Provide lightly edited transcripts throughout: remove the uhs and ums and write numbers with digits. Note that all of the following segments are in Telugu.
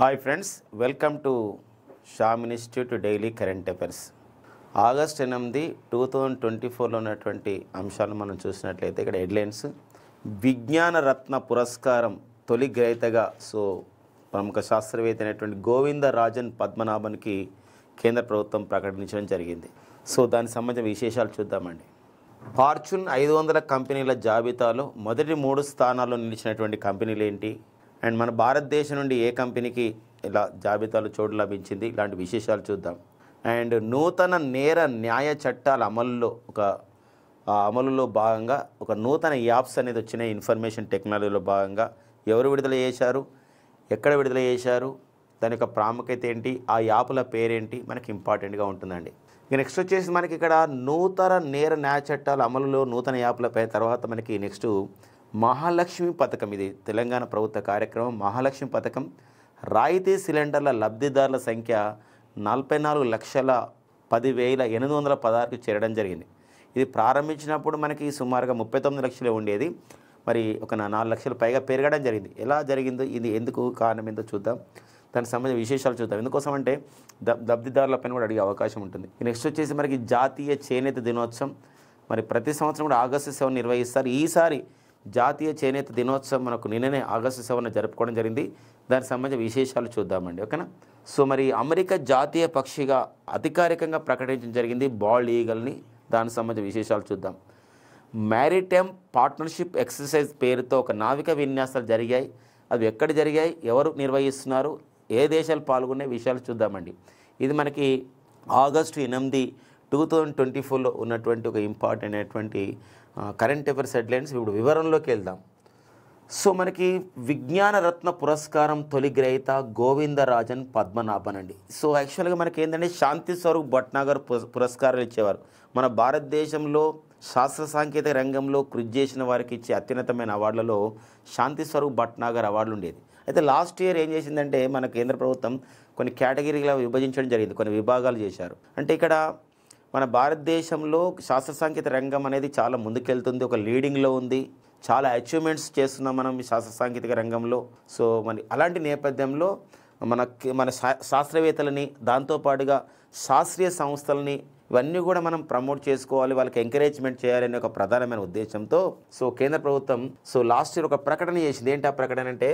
Hi friends, welcome to Sam institute daily current affairs. August 8, 2024లో ఉన్నటువంటి అంశాలు మనం చూసినట్లయితే ఇక్కడ హెడ్లైన్స్. విజ్ఞాన రత్న పురస్కారం తొలి గ్రహీతగా ప్రముఖ శాస్త్రవేత్త అయినటువంటి గోవిందరాజన్ పద్మనాభన్కి కేంద్ర ప్రభుత్వం ప్రకటించడం జరిగింది. దానికి సంబంధించిన విశేషాలు చూద్దామండి. ఫార్చ్యూన్ 500 కంపెనీల జాబితాలో మొదటి 3 స్థానాల్లో నిలిచినటువంటి కంపెనీలు ఏంటి, అండ్ మన భారతదేశం నుండి ఏ కంపెనీకి ఇలా జాబితాలో చోటు లభించింది, ఇలాంటి విశేషాలు చూద్దాం. అండ్ నూతన నేర న్యాయ చట్టాల అమలులో భాగంగా ఒక నూతన యాప్స్ అనేది వచ్చినాయి. ఇన్ఫర్మేషన్ టెక్నాలజీలో భాగంగా ఎవరు విడుదల చేశారు, ఎక్కడ విడుదల చేశారు, దాని యొక్క ప్రాముఖ్యత ఏంటి, ఆ యాప్ల పేరేంటి మనకి ఇంపార్టెంట్గా ఉంటుందండి. నెక్స్ట్ వచ్చేసి మనకి ఇక్కడ నూతన నేర న్యాయ చట్టాల అమలులో నూతన యాప్లపై తర్వాత మనకి నెక్స్ట్ మహాలక్ష్మి పథకం. ఇది తెలంగాణ ప్రభుత్వ కార్యక్రమం. మహాలక్ష్మి పథకం రాయితీ సిలిండర్ల లబ్ధిదారుల సంఖ్య 44,10,816కి చేరడం జరిగింది. ఇది ప్రారంభించినప్పుడు మనకి సుమారుగా 39 లక్షలే ఉండేది. మరి ఒక 4 లక్షల పైగా పెరగడం జరిగింది. ఎలా జరిగిందో, ఇది ఎందుకు కారణం ఏంటో చూద్దాం. దానికి సంబంధించిన విశేషాలు చూద్దాం. ఎందుకోసం అంటే లబ్ధిదారులపైన కూడా అడిగే అవకాశం ఉంటుంది. నెక్స్ట్ వచ్చేసి మనకి జాతీయ చేనేత దినోత్సవం. మరి ప్రతి సంవత్సరం కూడా ఆగస్టు 7 నిర్వహిస్తారు. ఈసారి జాతీయ చేనేత దినోత్సవం మనకు నిన్ననే ఆగస్టు 7 జరుపుకోవడం జరిగింది. దానికి సంబంధించిన విశేషాలు చూద్దామండి, ఓకేనా. మరి అమెరికా జాతీయ పక్షిగా అధికారికంగా ప్రకటించడం జరిగింది బాల్డ్ ఈగల్ని. దానికి సంబంధించిన విశేషాలు చూద్దాం. మ్యారిటైమ్ పార్ట్నర్షిప్ ఎక్సర్సైజ్ పేరుతో ఒక నావిక విన్యాసాలు జరిగాయి. అవి ఎక్కడ జరిగాయి, ఎవరు నిర్వహిస్తున్నారు, ఏ దేశాలు పాల్గొనే విషయాలు చూద్దామండి. ఇది మనకి ఆగస్టు 8, 2024లో ఉన్నటువంటి ఒక ఇంపార్టెంట్ అయినటువంటి కరెంట్ అఫైర్స్ హెడ్లైన్స్. ఇప్పుడు వివరంలోకి వెళ్దాం. మనకి విజ్ఞాన రత్న పురస్కారం తొలి గ్రహీత గోవిందరాజన్ పద్మనాభన్ అండి. యాక్చువల్గా మనకి ఏంటంటే శాంతి స్వరూప్ భట్నాగర్ పురస్కారాలు ఇచ్చేవారు. మన భారతదేశంలో శాస్త్ర సాంకేతిక రంగంలో కృషి చేసిన వారికి ఇచ్చే అత్యున్నతమైన అవార్డులలో శాంతి స్వరూప్ భట్నాగర్ అవార్డులు ఉండేది. అయితే లాస్ట్ ఇయర్ ఏం చేసిందంటే మన కేంద్ర ప్రభుత్వం కొన్ని కేటగిరీగా విభజించడం జరిగింది, కొన్ని విభాగాలు చేశారు. అంటే ఇక్కడ మన భారతదేశంలో శాస్త్ర సాంకేతిక రంగం అనేది చాలా ముందుకెళ్తుంది, ఒక లీడింగ్లో ఉంది, చాలా అచీవ్మెంట్స్ చేస్తున్నాం మనం ఈ శాస్త్ర సాంకేతిక రంగంలో. మరి అలాంటి నేపథ్యంలో మన శాస్త్రవేత్తలని, దాంతోపాటుగా శాస్త్రీయ సంస్థలని ఇవన్నీ కూడా మనం ప్రమోట్ చేసుకోవాలి, వాళ్ళకి ఎంకరేజ్మెంట్ చేయాలనే ఒక ప్రధానమైన ఉద్దేశంతో కేంద్ర ప్రభుత్వం లాస్ట్ ఇయర్ ఒక ప్రకటన చేసింది. ఏంటి ఆ ప్రకటన అంటే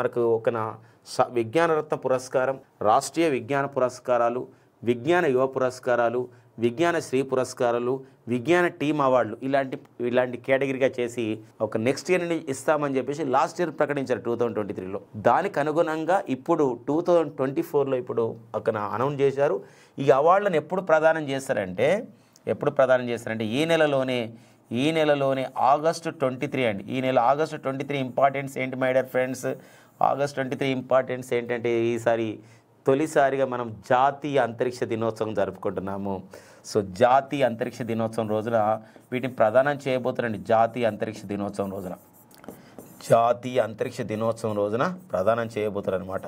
మనకు ఒక విజ్ఞాన రత్న పురస్కారం, రాష్ట్రీయ విజ్ఞాన పురస్కారాలు, విజ్ఞాన యువ పురస్కారాలు, విజ్ఞాన శ్రీ పురస్కారాలు, విజ్ఞాన టీమ్ అవార్డులు ఇలాంటి కేటగిరీగా చేసి ఒక నెక్స్ట్ ఇయర్ నుండి ఇస్తామని చెప్పేసి లాస్ట్ ఇయర్ ప్రకటించారు 2023లో. దానికి అనుగుణంగా ఇప్పుడు 2024లో ఇప్పుడు ఒక అనౌన్స్ చేశారు. ఈ అవార్డులను ఎప్పుడు ప్రదానం చేస్తారంటే ఈ నెలలోనే ఆగస్టు 23 అండి. ఈ నెల ఆగస్టు 23 ఇంపార్టెన్స్ ఏంటి my dear friends, August 23 importance ఏంటంటే ఈసారి తొలిసారిగా మనం జాతీయ అంతరిక్ష దినోత్సవం జరుపుకుంటున్నాము. జాతీయ అంతరిక్ష దినోత్సవం రోజున వీటిని ప్రదానం చేయబోతున్నాండి. జాతీయ అంతరిక్ష దినోత్సవం రోజున ప్రదానం చేయబోతారు అనమాట.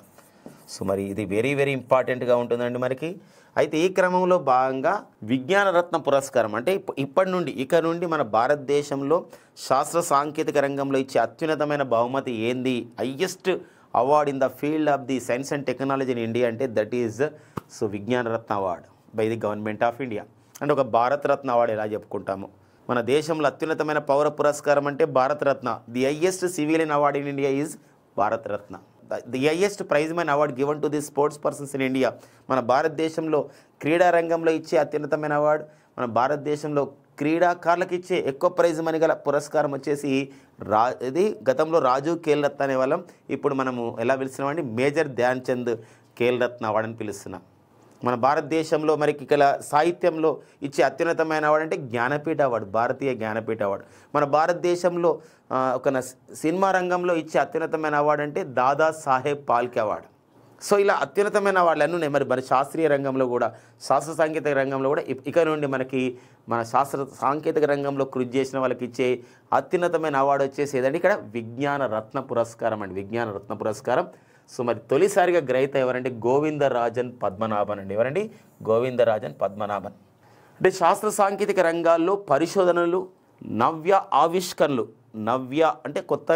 మరి ఇది వెరీ వెరీ ఇంపార్టెంట్గా ఉంటుందండి మనకి. అయితే ఈ క్రమంలో భాగంగా విజ్ఞాన రత్న పురస్కారం అంటే ఇక నుండి మన భారతదేశంలో శాస్త్ర సాంకేతిక రంగంలో ఇచ్చే అత్యున్నతమైన బహుమతి ఏంది, highest award in the field of the science and technology in India అంటే that is Vigyan Ratna award by the government of India. అంటే ఒక భారతరత్న అవార్డు ఎలా చెప్పుకుంటాము, మన దేశంలో అత్యున్నతమైన పౌర పురస్కారం అంటే Bharat Ratna. The highest civilian award in India is Bharat Ratna. The highest prize money award given to the sports persons in India. మన భారతదేశంలో క్రీడా రంగంలో ఇచ్చే అత్యున్నతమైన అవార్డు, మన భారతదేశంలో క్రీడాకారులకు ఇచ్చే ఎక్కువ ప్రైజ్ మనీ గల పురస్కారం వచ్చేసి ఇది గతంలో రాజు ఖేల్ రత్న అనే వాళ్ళం, ఇప్పుడు మనము ఎలా పిలుస్తున్నామండి, మేజర్ ధ్యాన్ చంద్ ఖేల్ రత్న అవార్డు అని పిలుస్తున్నాం. మన భారతదేశంలో మరి ఇక్కడ సాహిత్యంలో ఇచ్చే అత్యున్నతమైన అవార్డు అంటే జ్ఞానపీఠ అవార్డు, భారతీయ జ్ఞానపీఠ అవార్డు. మన భారతదేశంలో ఒక సినిమా రంగంలో ఇచ్చే అత్యున్నతమైన అవార్డు అంటే దాదా సాహెబ్ పాల్కే అవార్డు. ఇలా అత్యున్నతమైన అవార్డులు అన్నీ ఉన్నాయి. మరి శాస్త్రీయ రంగంలో కూడా, శాస్త్ర సాంకేతిక రంగంలో కూడా ఇక నుండి మనకి మన శాస్త్ర సాంకేతిక రంగంలో కృషి చేసిన వాళ్ళకి ఇచ్చే అత్యున్నతమైన అవార్డు వచ్చేసి ఏదంటే ఇక్కడ విజ్ఞాన రత్న పురస్కారం అండి, విజ్ఞాన రత్న పురస్కారం. మరి తొలిసారిగా గ్రహీత ఎవరంటే గోవిందరాజన్ పద్మనాభన్ అండి. ఎవరండి? గోవిందరాజన్ పద్మనాభన్. అంటే శాస్త్ర సాంకేతిక రంగాల్లో పరిశోధనలు, నవ్య అంటే కొత్త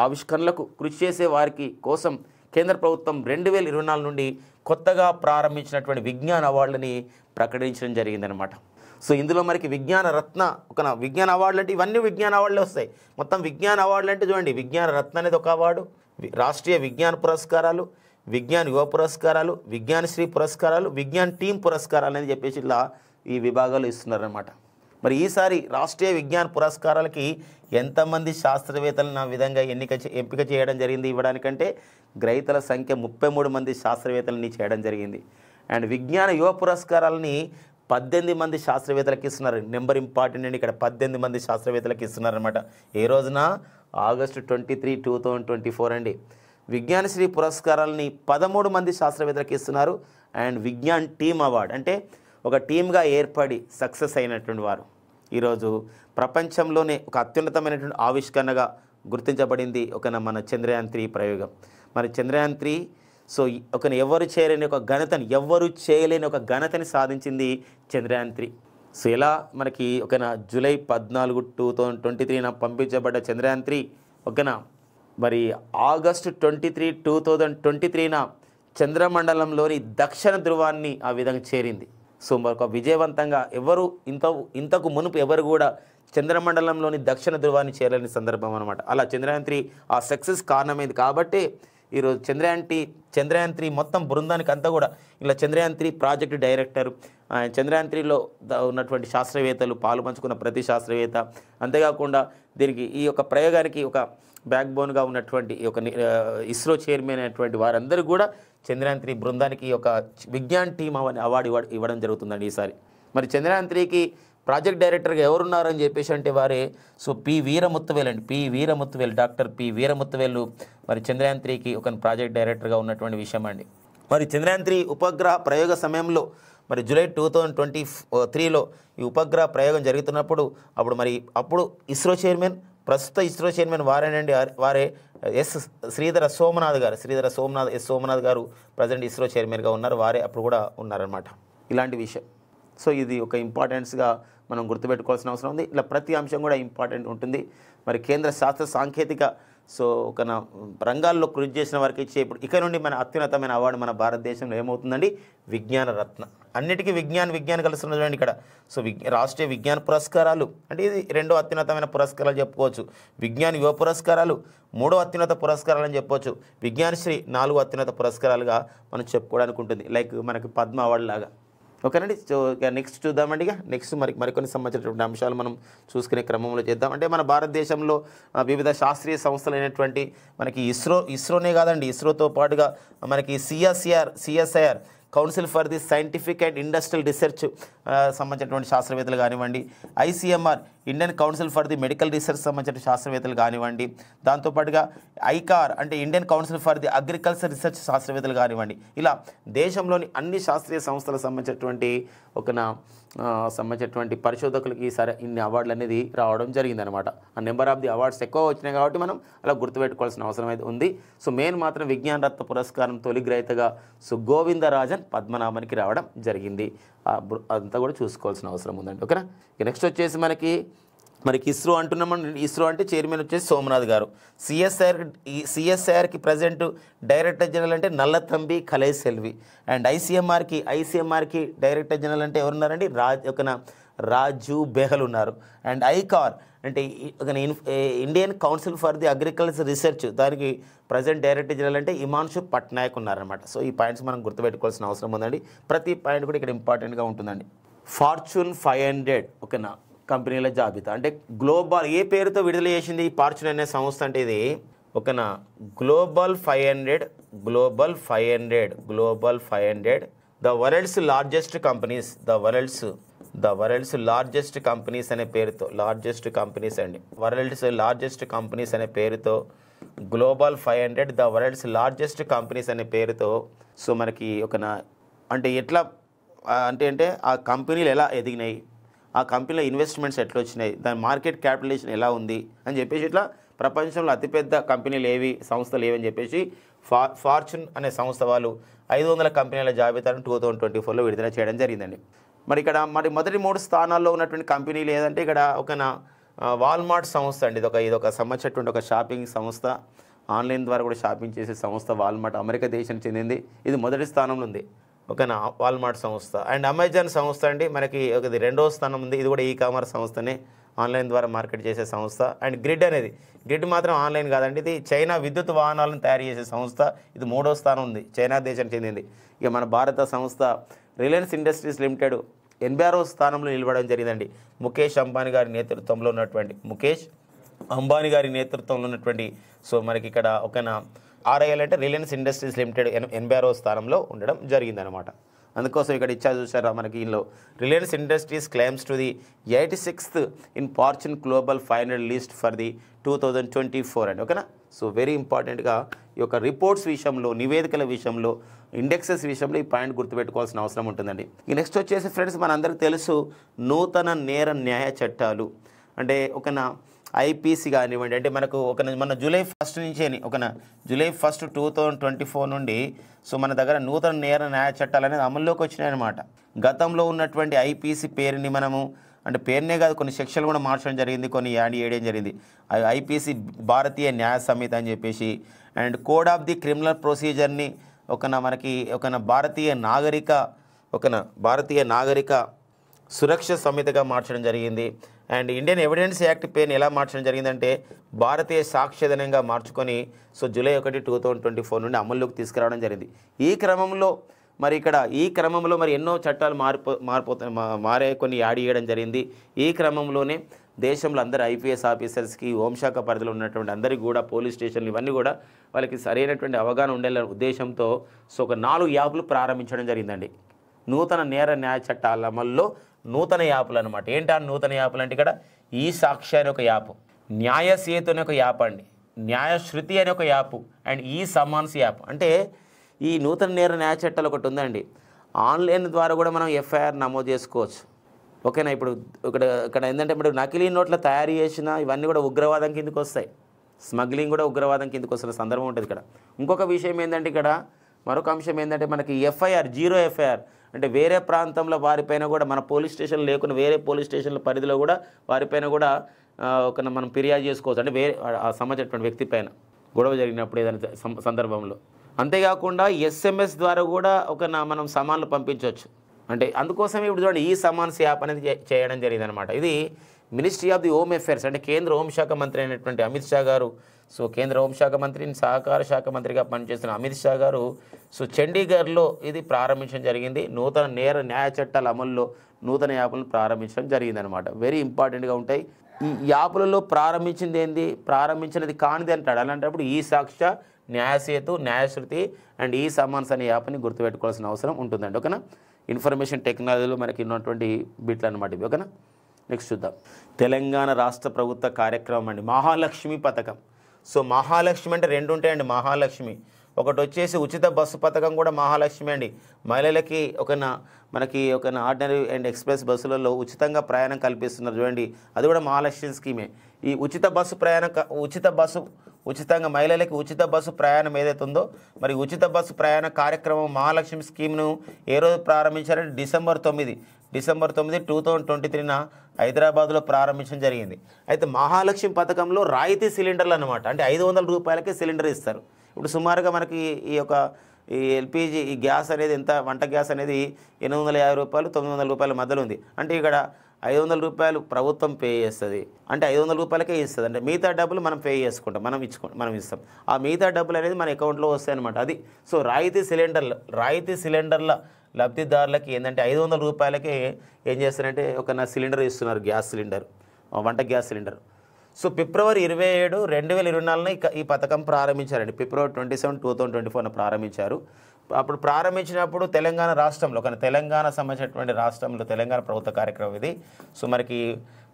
ఆవిష్కరణలకు కృషి చేసే వారికి కోసం కేంద్ర ప్రభుత్వం 2024 నుండి కొత్తగా ప్రారంభించినటువంటి విజ్ఞాన అవార్డులని ప్రకటించడం జరిగిందనమాట. సో ఇందులో మనకి విజ్ఞాన రత్న విజ్ఞాన అవార్డులు అంటే ఇవన్నీ విజ్ఞాన అవార్డులే వస్తాయి. మొత్తం విజ్ఞాన అవార్డులు అంటే చూడండి, విజ్ఞాన రత్న అనేది ఒక అవార్డు, రాష్ట్రీయ విజ్ఞాన పురస్కారాలు, విజ్ఞాన్ యువ పురస్కారాలు, విజ్ఞాన్ శ్రీ పురస్కారాలు, విజ్ఞాన్ టీమ్ పురస్కారాలు అని చెప్పేసి ఇలా ఈ విభాగాలు ఇస్తున్నారన్నమాట. మరి ఈసారి రాష్ట్రీయ విజ్ఞాన పురస్కారాలకి ఎంతమంది శాస్త్రవేత్తలను ఆ విధంగా ఎంపిక చేయడం జరిగింది ఇవ్వడానికంటే గ్రహీతల సంఖ్య 33 మంది శాస్త్రవేత్తలని చేయడం జరిగింది. అండ్ విజ్ఞాన యువ పురస్కారాలని 18 మంది శాస్త్రవేత్తలకు ఇస్తున్నారు. నెంబర్ ఇంపార్టెంట్ అండి, ఇక్కడ 18 మంది శాస్త్రవేత్తలకు ఇస్తున్నారన్నమాట. ఏ రోజున ఆగస్టు 23, 2024 అండి. విజ్ఞానశ్రీ పురస్కారాలని 13 మంది శాస్త్రవేత్తలకు ఇస్తున్నారు. అండ్ విజ్ఞాన్ టీమ్ అవార్డు అంటే ఒక టీమ్గా ఏర్పడి సక్సెస్ అయినటువంటి వారు ఈరోజు ప్రపంచంలోనే ఒక అత్యున్నతమైనటువంటి ఆవిష్కరణగా గుర్తించబడింది మన చంద్రయాన్ 3 ప్రయోగం. మరి చంద్రయాన్ 3 సో ఎవరు చేయలేని ఒక ఘనతని సాధించింది చంద్రయాన్ 3. సో ఇలా మనకి జూలై 14, 2023 పంపించబడ్డ చంద్రయాన్ 3 మరి ఆగస్టు 23, 2023 చంద్రమండలంలోని దక్షిణ ధృవాన్ని ఆ విధంగా చేరింది. సో మరొక విజయవంతంగా ఇంతకు మునుపు ఎవరు కూడా చంద్రమండలంలోని దక్షిణ ధృవాన్ని చేరలేని సందర్భం అనమాట. అలా చంద్రయాన్ 3 ఆ సక్సెస్ కారణమైంది కాబట్టి ఈరోజు చంద్రయాన్ 3 మొత్తం బృందానికి అంతా కూడా ఇలా చంద్రయాన్ 3 ప్రాజెక్టు డైరెక్టర్, చంద్రయాన్ 3లో ఉన్నటువంటి శాస్త్రవేత్తలు, పాలు పంచుకున్న ప్రతి శాస్త్రవేత్త, అంతేకాకుండా దీనికి ఈ యొక్క ప్రయోగానికి ఒక బ్యాక్ బోన్గా ఉన్నటువంటి ఇస్రో చైర్మన్ అయినటువంటి వారందరూ కూడా చంద్రయాన్ 3 బృందానికి విజ్ఞాన్ టీమ్ అవార్డు ఇవ్వడం జరుగుతుందండి ఈసారి. మరి చంద్రయాన్ 3కి ప్రాజెక్ట్ డైరెక్టర్గా ఎవరున్నారని చెప్పేసి అంటే వారే పి వీరముత్తువేలు అండి. డాక్టర్ పి వీరముత్తువేలు మరి చంద్రయాన్ 3కి ప్రాజెక్ట్ డైరెక్టర్గా ఉన్నటువంటి విషయం అండి. మరి చంద్రయాన్ 3 ఉపగ్రహ ప్రయోగ సమయంలో మరి జూలై 2023లో ఈ ఉపగ్రహ ప్రయోగం జరుగుతున్నప్పుడు అప్పుడు ఇస్రో చైర్మన్, ప్రస్తుత ఇస్రో చైర్మన్ వారే శ్రీధర సోమనాథ్ గారు ప్రజెంట్ ఇస్రో చైర్మన్గా ఉన్నారు. వారే అప్పుడు కూడా ఉన్నారన్నమాట. ఇలాంటి విషయం. సో ఇది ఒక ఇంపార్టెన్స్గా మనం గుర్తుపెట్టుకోవాల్సిన అవసరం ఉంది. ఇలా ప్రతి అంశం కూడా ఇంపార్టెంట్ ఉంటుంది. మరి కేంద్ర శాస్త్ర సాంకేతిక రంగాల్లో కృషి చేసిన వారికి ఇచ్చే ఇక నుండి మన అత్యున్నతమైన అవార్డు మన భారతదేశంలో ఏమవుతుందండి, విజ్ఞాన రత్న. అన్నిటికీ విజ్ఞాన్ కలుస్తున్న చూడండి ఇక్కడ. సో రాష్ట్రీయ విజ్ఞాన పురస్కారాలు అంటే ఇది 2వ అత్యున్నతమైన పురస్కారాలు చెప్పుకోవచ్చు. విజ్ఞాన్ యువ పురస్కారాలు 3వ అత్యున్నత పురస్కారాలు అని చెప్పవచ్చు. విజ్ఞానశ్రీ 4వ అత్యున్నత పురస్కారాలుగా మనం చెప్పుకోవడానికి ఉంటుంది, లైక్ మనకి పద్మ అవార్డు లాగా. ఓకేనండి. సో ఇక నెక్స్ట్ చూద్దామండి. నెక్స్ట్ మరికొన్ని సంబంధించినటువంటి అంశాలు మనం చూసుకునే క్రమంలో చేద్దాం. అంటే మన భారతదేశంలో వివిధ శాస్త్రీయ సంస్థలు అయినటువంటి మనకి ఇస్రోనే కాదండి, ఇస్రోతో పాటుగా మనకి CSIR council for the scientific and industrial research సంబంధించినటువంటి శాస్త్రవేత్తలు కానివ్వండి, ICMR Indian council for the medical research సంబంధించిన శాస్త్రవేత్తలు కానివ్వండి, దాంతోపాటుగా ఐకార్ అంటే Indian council for the agriculture research శాస్త్రవేత్తలు కానివ్వండి, ఇలా దేశంలోని అన్ని శాస్త్రీయ సంస్థలకు సంబంధించినటువంటి సంబంధించినటువంటి పరిశోధకులకి ఈసారి ఇన్ని అవార్డులు అనేది రావడం జరిగిందనమాట. ఆ నెంబర్ ఆఫ్ ది అవార్డ్స్ ఎక్కువ వచ్చినాయి కాబట్టి మనం అలా గుర్తుపెట్టుకోవాల్సిన అవసరం అయితే ఉంది. సో మెయిన్ మాత్రం విజ్ఞాన రత్న పురస్కారం తొలి గ్రహీతగా గోవిందరాజన్ పద్మనాభన్కి రావడం జరిగింది. అదంతా కూడా చూసుకోవాల్సిన అవసరం ఉందండి. ఓకేనా. నెక్స్ట్ వచ్చేసి మనకి ఇస్రో అంటున్నామని, ఇస్రో అంటే చైర్మన్ వచ్చేసి సోమనాథ్ గారు. సిఎస్ఐఆర్కి ప్రజెంట్ డైరెక్టర్ జనరల్ అంటే నల్లతంబి కలైసెల్వి. అండ్ ఐసిఎంఆర్కి డైరెక్టర్ జనరల్ అంటే ఎవరున్నారండి, రాజు బెహల్ ఉన్నారు. అండ్ ఐకార్ అంటే Indian council for the agriculture research, దానికి ప్రజెంట్ డైరెక్టర్ జనరల్ అంటే హిమాంశు పట్నాయక్ ఉన్నారనమాట. సో ఈ పాయింట్స్ మనం గుర్తుపెట్టుకోవాల్సిన అవసరం ఉందండి. ప్రతి పాయింట్ కూడా ఇక్కడ ఇంపార్టెంట్గా ఉంటుందండి. ఫార్చ్యూన్ 500 ఓకేనా కంపెనీల జాబితా అంటే గ్లోబల్ ఏ పేరుతో విడుదల చేసింది ఈ ఫార్చ్యూన్ అనే సంస్థ అంటే ఇది ఓకేనా global 500 the world's largest companies అనే పేరుతో లార్జెస్ట్ కంపెనీస్ అనే పేరుతో global 500 the world's largest companies అనే పేరుతో సో మనకి అంటే ఎట్లా అంటే ఆ కంపెనీలు ఎలా ఎదిగినాయి, ఆ కంపెనీలో ఇన్వెస్ట్మెంట్స్ ఎట్లా వచ్చినాయి, దాని మార్కెట్ క్యాపిటలైజేషన్ ఎలా ఉంది అని చెప్పేసి ఇట్లా ప్రపంచంలో అతిపెద్ద కంపెనీలు సంస్థలు ఏవని చెప్పేసి ఫార్చ్యూన్ అనే సంస్థ వాళ్ళు 500 కంపెనీల జాబితాను 2024లో విడుదల చేయడం జరిగిందండి. మరి ఇక్కడ మొదటి 3 స్థానాల్లో ఉన్నటువంటి కంపెనీలు ఏదంటే ఇక్కడ వాల్మార్ట్ సంస్థ అండి. ఇదొక సంబంధించినటువంటి ఒక షాపింగ్ సంస్థ. ఆన్లైన్ ద్వారా కూడా షాపింగ్ చేసే సంస్థ వాల్మార్ట్ అమెరికా దేశానికి చెందింది. ఇది మొదటి స్థానంలో ఉంది. ఓకేనా, వాల్మార్ట్ సంస్థ. అండ్ అమెజాన్ సంస్థ అండి మనకి ఒకది రెండవ స్థానం ఉంది. ఇది కూడా ఈ కామర్స్ సంస్థనే, ఆన్లైన్ ద్వారా మార్కెట్ చేసే సంస్థ. అండ్ గ్రిడ్ మాత్రం ఆన్లైన్ కాదండి, ఇది చైనా విద్యుత్ వాహనాలను తయారు చేసే సంస్థ. ఇది మూడో స్థానం ఉంది, చైనా దేశానికి చెందింది. ఇక మన భారత సంస్థ రిలయన్స్ ఇండస్ట్రీస్ లిమిటెడ్ 86వ స్థానంలో నిలబడడం జరిగిందండి. ముఖేష్ అంబానీ గారి నేతృత్వంలో ఉన్నటువంటి సో మనకి ఇక్కడ ఒకనా RIL అంటే రిలయన్స్ ఇండస్ట్రీస్ లిమిటెడ్ 86వ స్థానంలో ఉండడం జరిగిందనమాట. అందుకోసం ఇక్కడ ఇచ్చా చూసారా మనకి ఇందులో Reliance Industries claims to the 86th in Fortune Global 500 list for the 2024 అండి. ఓకేనా. సో వెరీ ఇంపార్టెంట్గా ఈ యొక్క రిపోర్ట్స్ విషయంలో, నివేదికల విషయంలో, ఇండెక్సెస్ విషయంలో ఈ పాయింట్ గుర్తుపెట్టుకోవాల్సిన అవసరం ఉంటుందండి. ఈ నెక్స్ట్ వచ్చేసి ఫ్రెండ్స్ మనందరికీ తెలుసు నూతన నేర న్యాయ చట్టాలు అంటే ఒకనా IPC కానివ్వండి, అంటే మనకు మన జూలై 1 నుంచి జూలై 1, 2024 నుండి సో మన దగ్గర నూతన నేర న్యాయ చట్టాలు అనేది అమల్లోకి వచ్చినాయన్నమాట. గతంలో ఉన్నటువంటి IPC పేరుని మనము అంటే పేరునే కాదు కొన్ని సెక్షన్లు కూడా మార్చడం జరిగింది, కొన్ని యాడ్ చేయడం జరిగింది. IPC భారతీయ న్యాయ సమితి అని చెప్పేసి, and code of the criminal ప్రొసీజర్ని మనకి భారతీయ నాగరిక సురక్ష సమితిగా మార్చడం జరిగింది. అండ్ ఇండియన్ ఎవిడెన్స్ యాక్ట్ పేరుని ఎలా మార్చడం జరిగిందంటే భారతీయ సాక్ష్యధనంగా మార్చుకొని సో జూలై 1, 2024 నుండి అమల్లోకి తీసుకురావడం జరిగింది. ఈ క్రమంలో మరి ఎన్నో చట్టాలు మారే కొన్ని యాడ్ చేయడం జరిగింది. ఈ క్రమంలోనే దేశంలో అందరు IPS ఆఫీసర్స్కి హోంశాఖ పరిధిలో ఉన్నటువంటి అందరికీ కూడా పోలీస్ స్టేషన్లు ఇవన్నీ కూడా వాళ్ళకి సరైనటువంటి అవగాహన ఉండే ఉద్దేశంతో సో ఒక 4 యాప్లు ప్రారంభించడం జరిగిందండి. నూతన నేర న్యాయ చట్టాల అమల్లో నూతన యాప్లు అనమాట. ఏంటి ఆ నూతన యాప్లు అంటే ఇక్కడ ఈ సాక్షి అనే ఒక యాప్, న్యాయ సేతు అనే ఒక యాప్ అండి, న్యాయ శృతి అనే ఒక యాప్, అండ్ ఈ సమాన్స్ యాప్. అంటే ఈ నూతన నేర న్యాయ చట్టాలు ఒకటి ఉందండి, ఆన్లైన్ ద్వారా కూడా మనం FIR నమోదు చేసుకోవచ్చు. ఓకేనా. ఇప్పుడు ఇక్కడ ఏంటంటే ఇప్పుడు నకిలీ నోట్ల తయారు చేసిన ఇవన్నీ కూడా ఉగ్రవాదం కిందకి వస్తాయి, స్మగ్లింగ్ కూడా ఉగ్రవాదం కిందకి వస్తున్న సందర్భం ఉంటుంది ఇక్కడ. ఇంకొక విషయం ఏంటంటే ఇక్కడ మరొక అంశం ఏంటంటే మనకి FIR, 0 FIR అంటే వేరే ప్రాంతంలో వారిపైన కూడా మన పోలీస్ స్టేషన్ లేకుండా వేరే పోలీస్ స్టేషన్ల పరిధిలో కూడా వారిపైన కూడా మనం ఫిర్యాదు చేసుకోవచ్చు. అంటే వేరే సంబంధించినటువంటి వ్యక్తి పైన గొడవ జరిగినప్పుడు ఏదైనా సందర్భంలో. అంతేకాకుండా SMS ద్వారా కూడా మనం సమాన్లు పంపించవచ్చు. అంటే అందుకోసం ఇప్పుడు చూడండి ఈ సమాన్స్ యాప్ అనేది చేయడం జరిగిందనమాట. ఇది ministry of the home affairs అంటే కేంద్ర హోంశాఖ మంత్రి అయినటువంటి అమిత్ షా గారు, సో కేంద్ర హోంశాఖ మంత్రిని సహకార శాఖ మంత్రిగా పనిచేస్తున్న అమిత్ షా గారు సో చండీగఢ్లో ఇది ప్రారంభించడం జరిగింది. నూతన నేర న్యాయ చట్టాల అమల్లో నూతన యాప్లను ప్రారంభించడం జరిగిందనమాట. వెరీ ఇంపార్టెంట్గా ఉంటాయి. ఈ యాప్లలో ప్రారంభించినది కానిది అంటాడు. అలాంటప్పుడు ఈ సాక్ష్య, న్యాయసేతు, న్యాయశృతి అండ్ ఈ సమాన్స్ అనే యాప్ని గుర్తుపెట్టుకోవాల్సిన అవసరం ఉంటుందండి. ఓకేనా. ఇన్ఫర్మేషన్ టెక్నాలజీలో మనకి ఉన్నటువంటి బిట్లు అనమాట ఇవి. ఓకేనా. నెక్స్ట్ చూద్దాం. తెలంగాణ రాష్ట్ర ప్రభుత్వ కార్యక్రమం అండి మహాలక్ష్మి పథకం. సో మహాలక్ష్మి అంటే 2 ఉంటాయండి. మహాలక్ష్మి ఒకటి వచ్చేసి ఉచిత బస్సు పథకం కూడా మహాలక్ష్మి అండి. మహిళలకి మనకి ఆర్డినరీ అండ్ ఎక్స్ప్రెస్ బస్సులలో ఉచితంగా ప్రయాణం కల్పిస్తున్నారు చూడండి, అది కూడా మహాలక్ష్మి స్కీమే. ఈ ఉచితంగా మహిళలకి ఉచిత బస్సు ప్రయాణం ఏదైతే ఉందో మరి ఉచిత బస్సు ప్రయాణ కార్యక్రమం మహాలక్ష్మి స్కీమ్ను ఏ రోజు ప్రారంభించారంటే డిసెంబర్ 9, 2023 హైదరాబాద్లో ప్రారంభించడం జరిగింది. అయితే మహాలక్ష్మి పథకంలో రాయితీ సిలిండర్లు అనమాట. అంటే 500 రూపాయలకే సిలిండర్ ఇస్తారు. ఇప్పుడు సుమారుగా మనకి ఈ LPG ఈ గ్యాస్ అనేది ఎంత, వంట గ్యాస్ అనేది 850 రూపాయలు 900 రూపాయల మధ్యలో ఉంది. అంటే ఇక్కడ 500 రూపాయలు ప్రభుత్వం పే చేస్తుంది, అంటే 500 రూపాయలకే ఇస్తుంది. అంటే మిగతా డబ్బులు మనం పే చేసుకుంటాం, మనం ఇస్తాం. ఆ మిగతా డబ్బులు అనేది మన అకౌంట్లో వస్తాయి అనమాట. అది సో రాయితీ సిలిండర్ల లబ్ధిదారులకి ఏంటంటే 500 రూపాయలకే ఏం చేస్తారంటే సిలిండర్ ఇస్తున్నారు, గ్యాస్ సిలిండర్, వంట గ్యాస్ సిలిండర్. సో ఫిబ్రవరి 27, 2024 ఈ పథకం ప్రారంభించారండి. ఫిబ్రవరి 27, 2024 ప్రారంభించారు. అప్పుడు ప్రారంభించినప్పుడు తెలంగాణ రాష్ట్రంలో తెలంగాణ సంబంధించినటువంటి రాష్ట్రంలో తెలంగాణ ప్రభుత్వ కార్యక్రమం ఇది. సో మనకి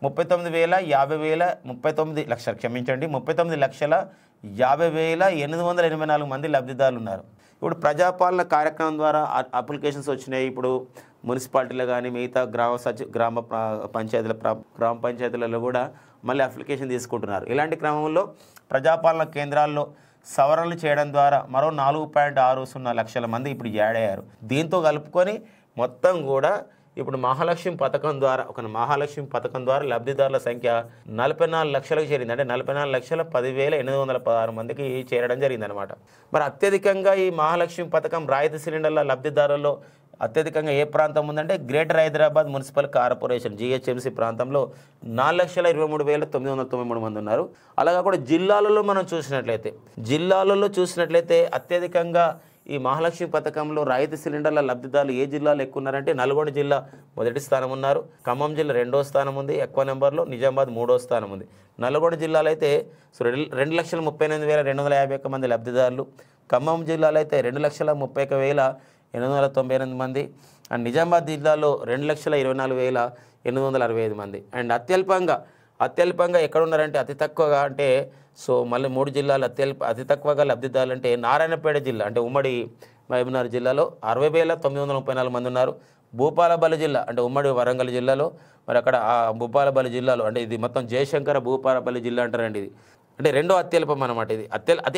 39,50,884 మంది లబ్ధిదారులు ఉన్నారు. ఇప్పుడు ప్రజాపాలన కార్యక్రమం ద్వారా అప్లికేషన్స్ వచ్చినాయి. ఇప్పుడు మున్సిపాలిటీలో కానీ మిగతా గ్రామ పంచాయతీలలో కూడా మళ్ళీ అప్లికేషన్ తీసుకుంటున్నారు. ఇలాంటి క్రమంలో ప్రజాపాలన కేంద్రాల్లో సవరణలు చేయడం ద్వారా మరో 4.60 లక్షల మంది ఇప్పుడు యాడ్ అయ్యారు. దీంతో కలుపుకొని మొత్తం కూడా ఇప్పుడు మహాలక్ష్మి పథకం ద్వారా లబ్ధిదారుల సంఖ్య 44 లక్షలకు చేరింది. అంటే 44,10,816 మందికి చేరడం జరిగిందనమాట. మరి అత్యధికంగా ఈ మహాలక్ష్మి పథకం రాయితీ సిలిండర్ల లబ్ధిదారుల్లో అత్యధికంగా ఏ ప్రాంతం ఉందంటే greater Hyderabad municipal corporation GHMC ప్రాంతంలో 4,23,993 మంది ఉన్నారు. అలాగా కూడా జిల్లాలలో మనం చూసినట్లయితే అత్యధికంగా ఈ మహాలక్ష్మి పథకంలో రాయితీ సిలిండర్ల లబ్ధిదారులు ఏ జిల్లాలో ఎక్కువ ఉన్నారంటే నల్గొండ జిల్లా మొదటి స్థానం ఉన్నారు, ఖమ్మం జిల్లా 2వ స్థానం ఉంది, ఎక్కువ నెంబర్లో నిజామాబాద్ 3వ స్థానం ఉంది. నల్గొండ జిల్లాలో అయితే 2,38,251 మంది లబ్ధిదారులు, ఖమ్మం జిల్లాలో అయితే 2,31,898 మంది, అండ్ నిజామాబాద్ జిల్లాలో 2,24,865 మంది. అండ్ అత్యల్పంగా ఎక్కడ ఉన్నారంటే అతి తక్కువగా అంటే మళ్ళీ 3 జిల్లాలు అతి తక్కువగా లబ్ధిదారులు అంటే నారాయణపేట జిల్లా అంటే ఉమ్మడి మహబూబ్నగర్ జిల్లాలో 60,934 మంది ఉన్నారు. భూపాలపల్లి జిల్లా అంటే ఉమ్మడి వరంగల్ జిల్లాలో మరి అక్కడ భూపాలపల్లి జిల్లాలో అంటే ఇది మొత్తం జయశంకర భూపాలపల్లి జిల్లా అంటారండి. ఇది అంటే రెండో అత్యల్పం అన్నమాట. ఇది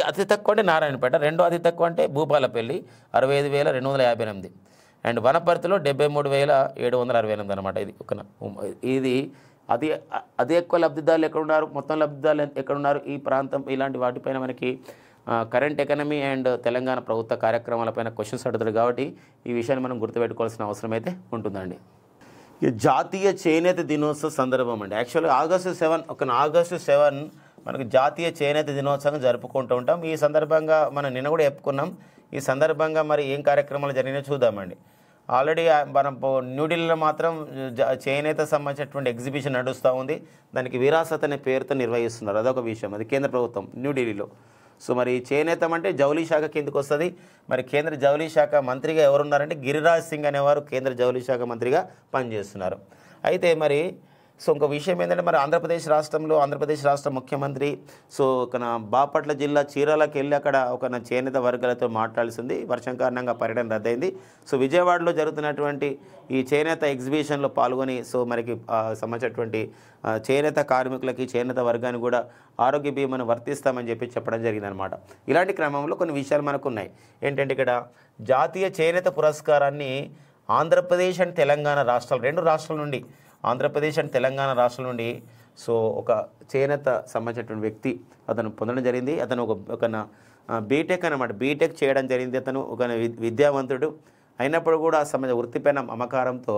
అతి తక్కువ అంటే నారాయణపేట, రెండో అతి తక్కువ అంటే భూపాలపల్లి 65,258 అండ్ వనపర్తిలో 73,768 అనమాట. ఇది అది ఎక్కువ లబ్ధిదారులు ఎక్కడున్నారు, మొత్తం లబ్ధిదారులు ఎక్కడున్నారు ఈ ప్రాంతం, ఇలాంటి వాటిపైన మనకి కరెంట్ ఎకనమీ అండ్ తెలంగాణ ప్రభుత్వ కార్యక్రమాలపైన క్వశ్చన్స్ అడుగుతారు కాబట్టి ఈ విషయాన్ని మనం గుర్తుపెట్టుకోవాల్సిన అవసరం అయితే ఉంటుందండి. ఈ జాతీయ చేనేత దినోత్సవ సందర్భం అండి. యాక్చువల్గా ఆగస్టు 7 మనకు జాతీయ చేనేత దినోత్సవం జరుపుకుంటూ ఉంటాం. ఈ సందర్భంగా మనం నిన్న కూడా చెప్పుకున్నాం. ఈ సందర్భంగా మరి ఏం కార్యక్రమాలు జరిగినాయో చూద్దామండి. ఆల్రెడీ మనం న్యూఢిల్లీలో మాత్రం చేనేత సంబంధించినటువంటి ఎగ్జిబిషన్ నడుస్తూ ఉంది. దానికి విరాసత్ అనే పేరుతో నిర్వహిస్తున్నారు. అదొక విషయం, అది కేంద్ర ప్రభుత్వం న్యూఢిల్లీలో. మరి చేనేతం అంటే జౌళి శాఖ కిందకు వస్తుంది. మరి కేంద్ర జౌళి శాఖ మంత్రిగా ఎవరున్నారంటే గిరిరాజ్ సింగ్ అనేవారు కేంద్ర జౌళి శాఖ మంత్రిగా పనిచేస్తున్నారు. అయితే మరి ఇంకో విషయం ఏంటంటే మరి ఆంధ్రప్రదేశ్ రాష్ట్ర ముఖ్యమంత్రి బాపట్ల జిల్లా చీరాలకు వెళ్ళి అక్కడ చేనేత వర్గాలతో మాట్లాడాల్సింది. వర్షం కారణంగా పర్యటన రద్దయింది. విజయవాడలో జరుగుతున్నటువంటి ఈ చేనేత ఎగ్జిబిషన్లో పాల్గొని మనకి సంబంధించినటువంటి చేనేత కార్మికులకి చేనేత వర్గానికి కూడా ఆరోగ్య బీమాను వర్తిస్తామని చెప్పడం జరిగిందనమాట. ఇలాంటి క్రమంలో కొన్ని విషయాలు మనకు ఉన్నాయి. ఏంటంటే ఇక్కడ జాతీయ చేనేత పురస్కారాన్ని ఆంధ్రప్రదేశ్ అండ్ తెలంగాణ రాష్ట్రాలు, 2 రాష్ట్రాల నుండి, ఆంధ్రప్రదేశ్ అండ్ తెలంగాణ రాష్ట్రం నుండి ఒక చేనేత సంబంధించినటువంటి వ్యక్తి అతను పొందడం జరిగింది. అతను ఒక బీటెక్ అన్నమాట, బీటెక్ చేయడం జరిగింది. అతను ఒక విద్యావంతుడు అయినప్పుడు కూడా వృత్తిపైన మమకారంతో